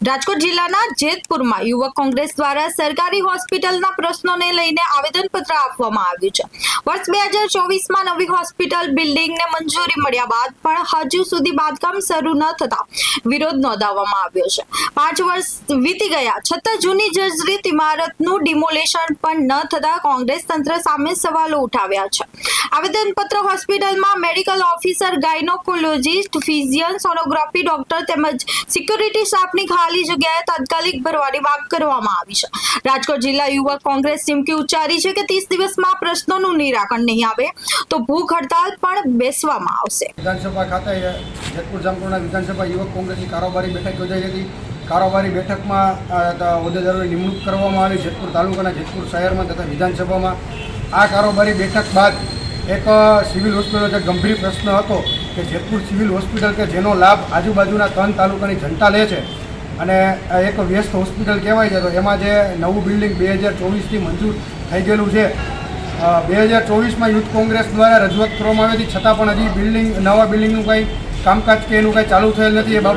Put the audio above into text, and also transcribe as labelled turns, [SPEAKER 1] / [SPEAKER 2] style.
[SPEAKER 1] રાજકોટ જિલ્લાના જેતપુરમાં યુવક કોંગ્રેસ દ્વારા સરકારી હોસ્પિટલના પ્રશ્નોને લઈને આવેદનપત્ર આપવામાં આવ્યું છે। વર્ષ 2024માં નવી હોસ્પિટલ બિલ્ડિંગને મંજૂરી મળ્યા બાદ પણ હજુ સુધી બાંધકામ શરૂ ન થતા વિરોધ નોંધાવવામાં આવ્યો છે। 5 વર્ષ વીતી ગયા છતાં જૂની જર્જરિત ઇમારતનું ડિમોલેશન પણ ન થતા કોંગ્રેસ તંત્ર સામે સવાલો ઉઠાવ્યા છે। આવેદનપત્ર હોસ્પિટલમાં medical officer, gynaecologist, ફિઝિયન, sonography doctor તેમજ સિક્યુરિટી સ્ટાફની ખાલી જગ્યાએ તાત્કાલિક ભરવાની માંગ કરવામાં આવી છે। રાજકોટ જિલ્લા યુવક કોંગ્રેસ ચીમકી ઉચ્ચારી છે કે 30 દિવસમાં પ્રશ્નોનું નિરાકરણ નહીં આવે તો ભૂખ હડતાલ પણ બેસવામાં આવશે।
[SPEAKER 2] વિધાનસભા ખાતે જેતપુર જામકુંડા વિધાનસભા યુવક કોંગ્રેસની કારોબારી બેઠક યોજાઈ હતી। કારોબારી બેઠકમાં હોદ્દેદારોની નિમણૂક કરવામાં આવી જેતપુર તાલુકાના જેતપુર શહેરમાં તથા વિધાનસભામાં। આ કારોબારી બેઠક બાદ એક સિવિલ હોસ્પિટલ જે ગંભીર પ્રશ્ન હતો કે જેતપુર સિવિલ હોસ્પિટલ કે જેનો લાભ આજુબાજુના 3 તાલુકાની જનતા લે છે અને એક વ્યસ્ત હોસ્પિટલ કહેવાય છે, તો એમાં જે નવું બિલ્ડિંગ 2024થી મંજૂર થઈ ગયેલું છે। 2024માં યુથ કોંગ્રેસ દ્વારા રજૂઆત કરવામાં આવી હતી, છતાં પણ હજી નવા બિલ્ડિંગનું કંઈ કામકાજ કે એનું કંઈ ચાલુ થયેલ નથી। એ બાબત